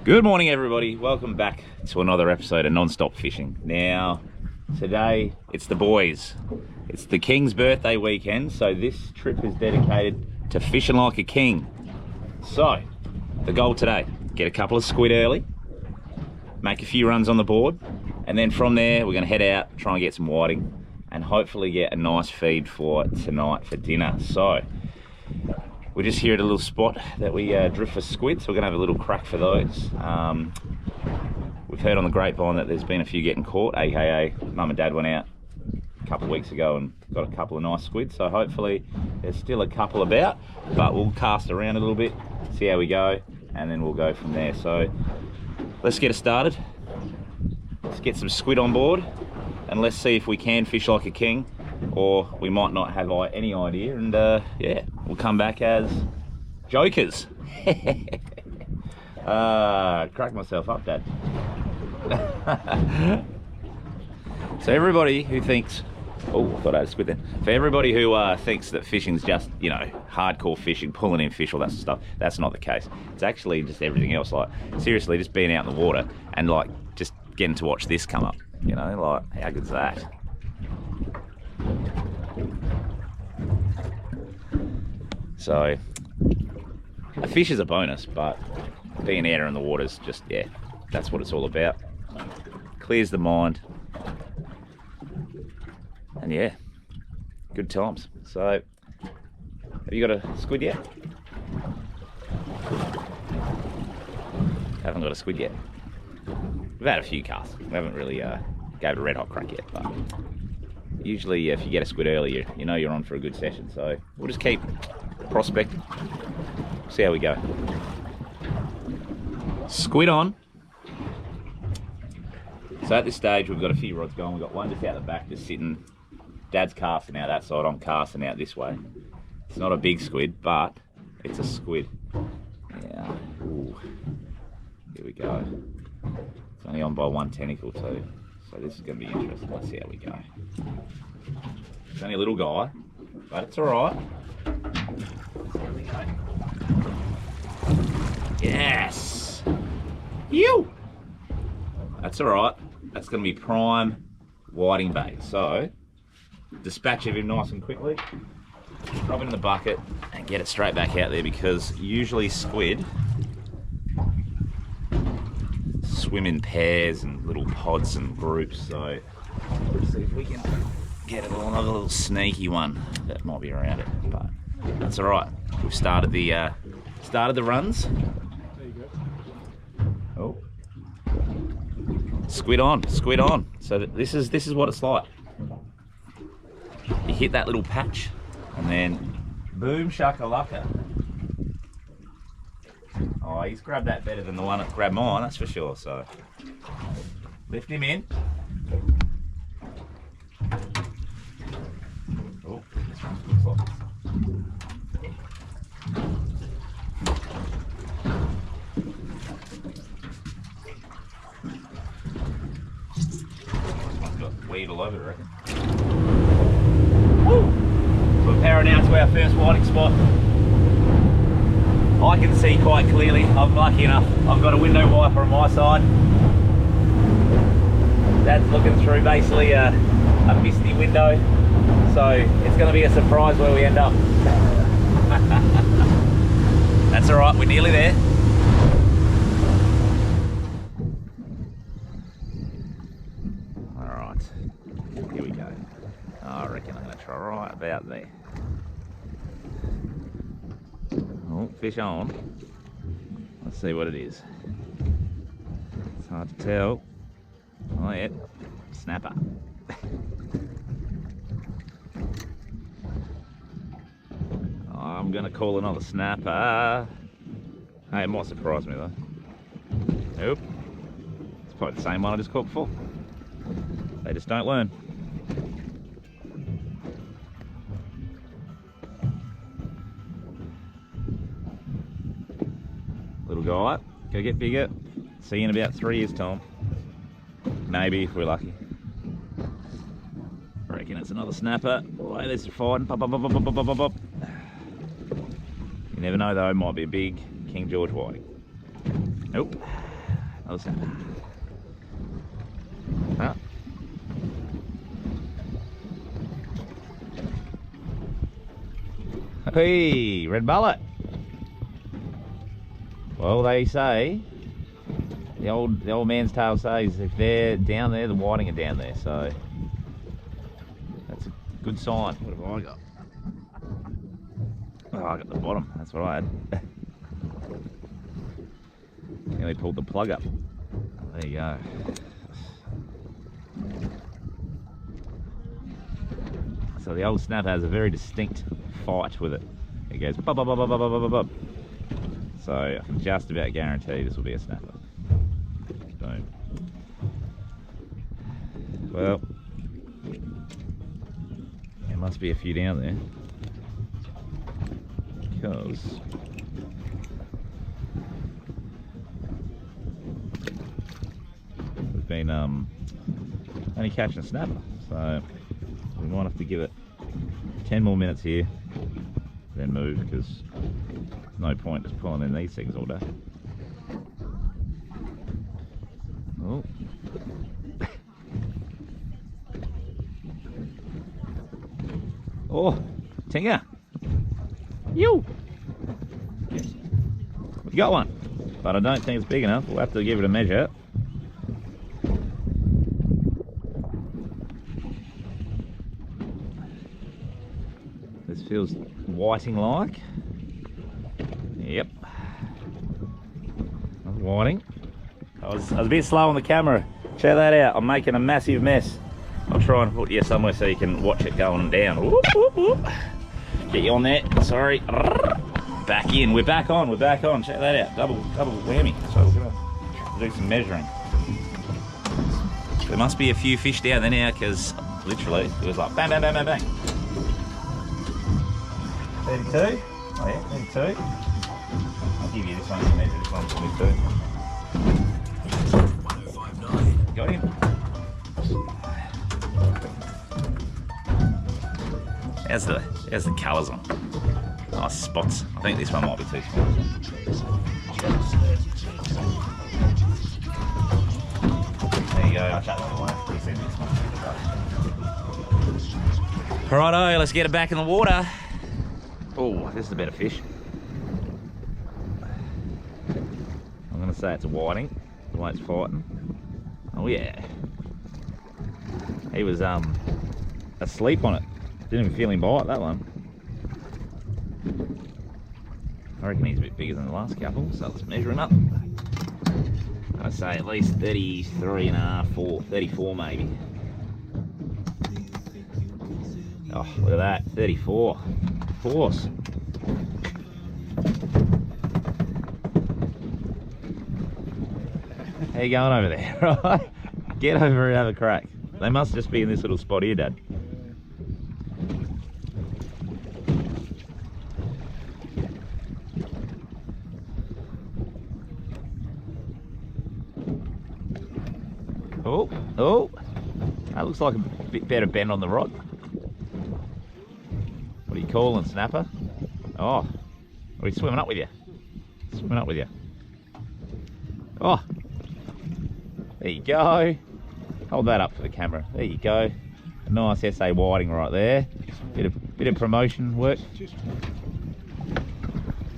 Good morning, everybody. Welcome back to another episode of Non-Stop Fishing. Now, today it's the boys. It's the King's birthday weekend, so this trip is dedicated to fishing like a king. So, the goal today, get a couple of squid early, make a few runs on the board, and then from there we're going to head out, try and get some whiting, and hopefully get a nice feed for tonight for dinner. So, we're just here at a little spot that we drift for squid, so we're gonna have a little crack for those. We've heard on the grapevine that there's been a few getting caught, aka Mum and Dad went out a couple of weeks ago and got a couple of nice squid, so hopefully there's still a couple about, but we'll cast around a little bit, see how we go, and then we'll go from there. So let's get it started. Let's get some squid on board, and let's see if we can fish like a king, or we might not have any idea, and yeah, we'll come back as jokers. Crack myself up, Dad. So everybody who thinks, oh, I thought I had a squid then. For everybody who thinks that fishing's just, you know, hardcore fishing, pulling in fish, all that stuff, that's not the case. It's actually just everything else. Like, seriously, just being out in the water and like just getting to watch this come up, you know, like how good's that? So a fish is a bonus, but being out in the water is just, yeah, that's what it's all about. Clears the mind, and yeah, good times. So have you got a squid yet? Haven't got a squid yet. We've had a few casts. We haven't really gave it a red hot crack yet, but usually if you get a squid early, you know you're on for a good session. So we'll just keep prospecting, see how we go. Squid on. So at this stage we've got a few rods going. We've got one just out the back, just sitting. Dad's casting out that side, I'm casting out this way. It's not a big squid, but it's a squid. Yeah. Ooh. Here we go. It's only on by one tentacle too, so this is going to be interesting. Let's see how we go. It's only a little guy, but it's all right. There we go. Yes! You! That's all right. That's going to be prime whiting bait. So, dispatch of him nice and quickly. Drop it in the bucket and get it straight back out there, because usually squid swim in pairs and little pods and groups. So, let's see if we can get another little sneaky one that might be around it, but that's all right. We've started the runs. There you go. Oh, squid on, squid on. So this is what it's like. You hit that little patch, and then boom shakalaka. Oh, he's grabbed that better than the one that grabbed mine, that's for sure. So lift him in. Oh, this one looks like this one's got weed all over it, I reckon. Woo! We're powering out to our first whiting spot. I can see quite clearly. I'm lucky enough, I've got a window wiper on my side. That's looking through basically a misty window. So it's going to be a surprise where we end up. That's all right, we're nearly there. All right, here we go. I reckon I'm going to try right about there. Oh, fish on. Let's see what it is. It's hard to tell. Oh yeah, snapper. I'm gonna call another snapper. Hey, it might surprise me though. Nope. It's probably the same one I just caught before. They just don't learn. Little guy, go get bigger. See you in about 3 years' time. Maybe, if we're lucky. I reckon it's another snapper. Oh, there's a fighting. Pop, pop, pop, pop, pop, pop, pop. You never know though, it might be a big King George whiting. Nope. Oh, snapper. Ah. Hey, red mullet. Well, they say, the old man's tale says, if they're down there, the whiting are down there. So that's a good sign. What have I got? Oh, I got the bottom. That's what I had. Nearly pulled the plug up. There you go. So the old snapper has a very distinct fight with it. It goes bub, bub, bub, bub, bub, bub, bub, bub. So I can just about guarantee this will be a snapper. Boom. Well, there must be a few down there because we've been only catching a snapper. So we might have to give it 10 more minutes here, then move, because there's no point just pulling in these things all day. Oh. Oh, Tinga. You. We got one, but I don't think it's big enough. We'll have to give it a measure. This feels whiting like. Yep. Whiting. I was a bit slow on the camera. Check that out. I'm making a massive mess. I'll try and put you somewhere so you can watch it going down. Whoop, whoop, whoop. Get you on there. Sorry. Back in. We're back on. We're back on. Check that out. Double whammy. So we're gonna do some measuring. There must be a few fish down there now, because literally it was like bang, bang, bang, bang, bang. 32. Oh yeah, 32. I'll give you this one to measure. This one's 22. Got him. How's the colours on? Nice spots. I think this one might be too small. There you go. I'll shut that away. Righto, let's get it back in the water. Oh, this is a better fish. I'm gonna say it's a whiting, the way it's fighting. Oh yeah. He was asleep on it. Didn't even feel him bite, that one. I reckon he's a bit bigger than the last couple, so let's measure him up. I'm gonna say at least 33 and a half, 34 maybe. Oh, look at that, 34. Force. How you going over there? Right? Get over and have a crack. They must just be in this little spot here, Dad. Oh, that looks like a bit better bend on the rod. What are you calling, snapper? Oh, are we swimming up with you? Swimming up with you. Oh, there you go. Hold that up for the camera. There you go. A nice SA whiting right there. Bit of promotion work.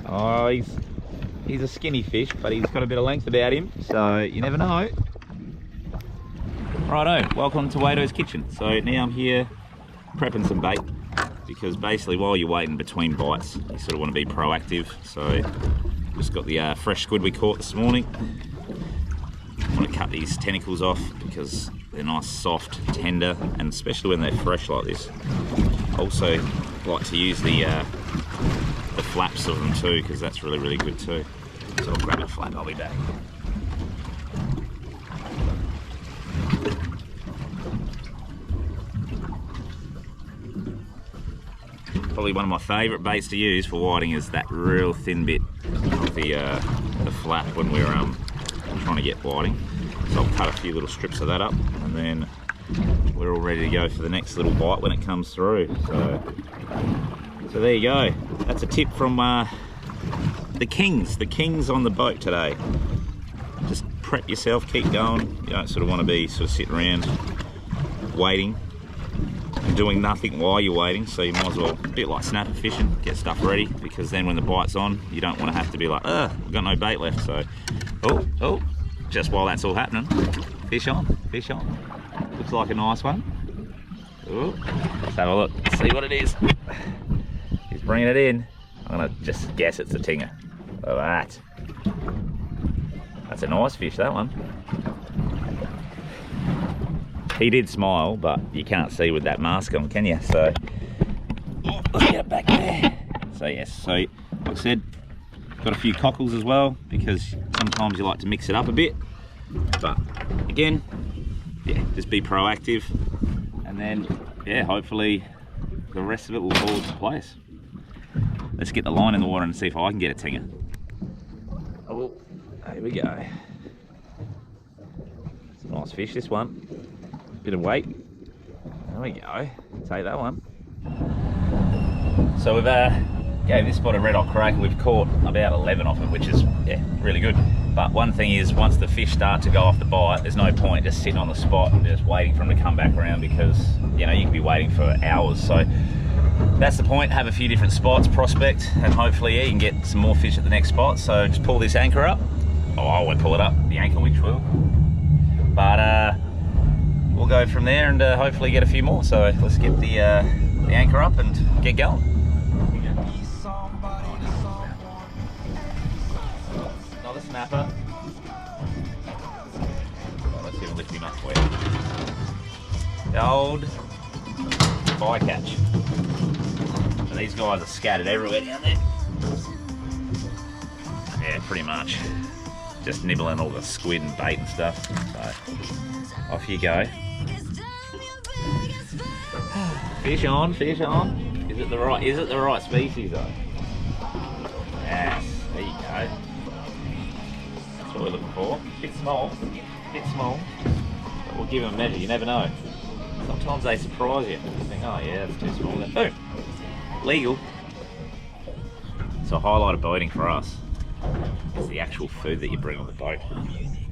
Oh, he's a skinny fish, but he's got a bit of length about him, so you never know. Righto, welcome to Wado's Kitchen. So now I'm here prepping some bait, because basically while you're waiting between bites, you sort of want to be proactive. So just got the fresh squid we caught this morning. I want to cut these tentacles off because they're nice, soft, tender, and especially when they're fresh like this. Also like to use the flaps of them too, because that's really, really good too. So I'll grab a flap, I'll be back. Probably one of my favourite baits to use for whiting is that real thin bit of the flap when we're trying to get whiting. So I'll cut a few little strips of that up, and then we're all ready to go for the next little bite when it comes through. So there you go. That's a tip from the Kings on the boat today. Just prep yourself, keep going. You don't sort of want to be sort of sitting around waiting and doing nothing while you're waiting. So you might as well, a bit like snapper fishing, get stuff ready, because then when the bite's on, you don't want to have to be like, we've got no bait left. So, oh, just while that's all happening, fish on, fish on. Looks like a nice one. Ooh, let's have a look, see what it is. He's bringing it in. I'm gonna just guess it's a Tinga. Look at that. That's a nice fish, that one. He did smile, but you can't see with that mask on, can you? So, let's get it back there. So yes, so like I said, got a few cockles as well, because sometimes you like to mix it up a bit. But again, yeah, just be proactive, and then yeah, hopefully the rest of it will fall into place. Let's get the line in the water and see if I can get a Tinga. Oh, here we go. It's a nice fish, this one. Bit of weight. There we go. Take that one. So we've gave this spot a red hot crack, and we've caught about 11 off it, which is yeah, really good. But one thing is, once the fish start to go off the bite, there's no point just sitting on the spot and just waiting for them to come back around, because you know you can be waiting for hours. So that's the point. Have a few different spots, prospect, and hopefully yeah, you can get some more fish at the next spot. So just pull this anchor up. Oh, I won't pull it up. The anchor winch will. But we'll go from there and hopefully get a few more. So let's get the anchor up and get going. Another snapper. Oh, let's see if I lift him up for you. The old bycatch. So these guys are scattered everywhere down there. Yeah, pretty much. Just nibbling all the squid and bait and stuff. So off you go. Fish on, fish on. Is it the right species though? Yes, there you go. That's what we're looking for. Bit small, but we'll give them a measure, you never know. Sometimes they surprise you. You think, oh yeah, that's too small. Then boom, legal. So a highlight of boating for us is the actual food that you bring on the boat.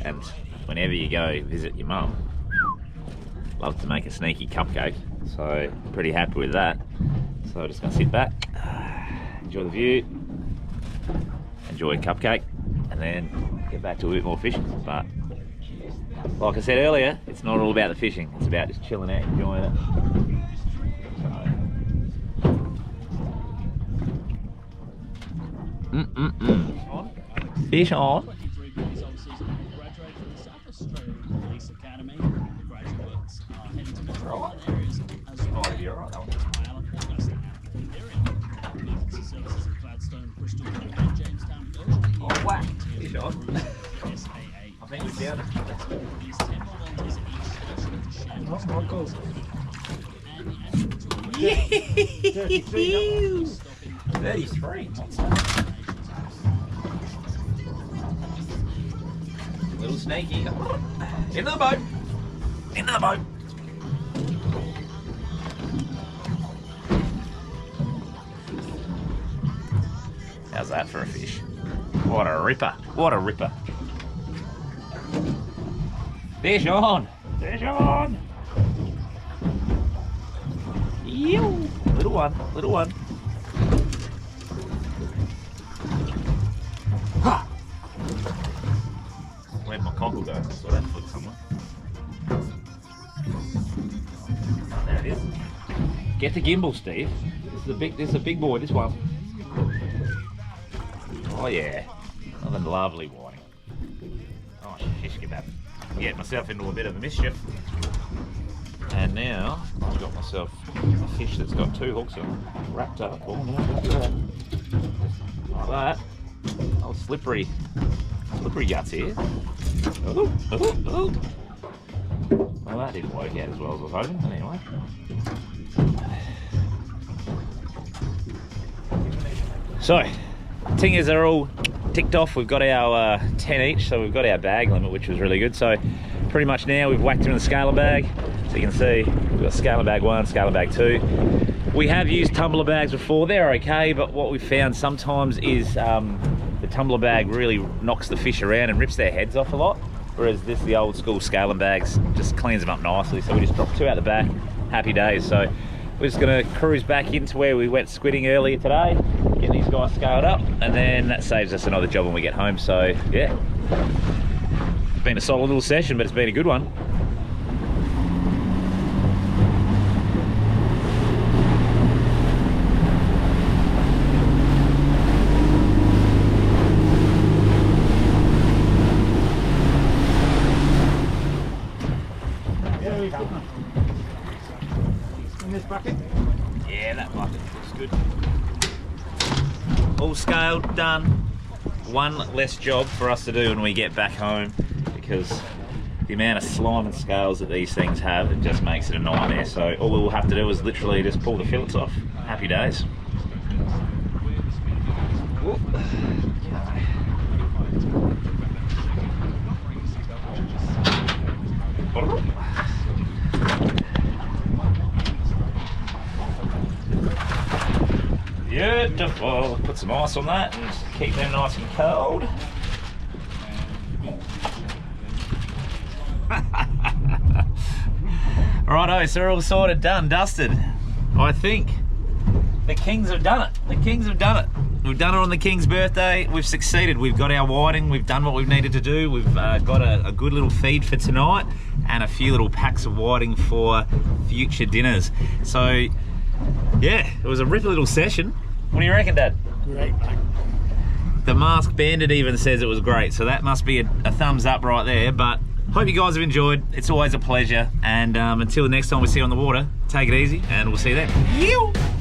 And whenever you go visit your mum, love to make a sneaky cupcake. So pretty happy with that. So I'm just gonna sit back, enjoy the view, enjoy a cupcake, and then get back to a bit more fishing. But like I said earlier, it's not all about the fishing. It's about just chilling out, enjoying it. Fish on. Oh, whack. Fish on. I think we found it. What's my goal? 33. Little snaky. Into the boat. Into the boat. How's that for a fish? What a ripper. What a ripper. Fish on. Fish on. Ew. Little one. Little one. Ha. Where'd my cockle go? I saw that foot somewhere. Oh, there it is. Get the gimbal, Steve. This is a big boy, this one. Oh yeah. Another lovely whiting. Oh shish kebab. Get myself into a bit of a mischief. And now I've got myself a fish that's got 2 hooks on it, wrapped up. Oh no, don't do that. Just like that. Oh, slippery guts here. Oh, oh, oh. Well, that didn't work out as well as I was hoping. Anyway. So, Tingas are all ticked off. We've got our 10 each, so we've got our bag limit, which was really good. So pretty much now we've whacked them in the scaler bag. So you can see we've got scaler bag 1, scaler bag 2. We have used tumbler bags before. They're okay, but what we've found sometimes is the tumbler bag really knocks the fish around and rips their heads off a lot. whereas this, the old school scaling bags, just cleans them up nicely. So we just dropped 2 out the back, happy days. So we're just gonna cruise back into where we went squidding earlier today, get these guys scaled up, and then that saves us another job when we get home. So yeah, it's been a solid little session, but it's been a good one. In this bucket? Yeah, that bucket looks good. All scaled, done. One less job for us to do when we get back home, because the amount of slime and scales that these things have, it just makes it a nightmare. So all we'll have to do is literally just pull the fillets off. Happy days. Beautiful. Put some ice on that and keep them nice and cold. Righto, so we're all sorted, done, dusted. I think the Kings have done it. The Kings have done it. We've done it on the King's birthday. We've succeeded. We've got our whiting. We've done what we've needed to do. We've got a good little feed for tonight and a few little packs of whiting for future dinners. So yeah, it was a ripper little session. What do you reckon, Dad? Great, mate. The Masked Bandit even says it was great, so that must be a thumbs up right there. But hope you guys have enjoyed. It's always a pleasure. And until next time we see you on the water, take it easy and we'll see you then.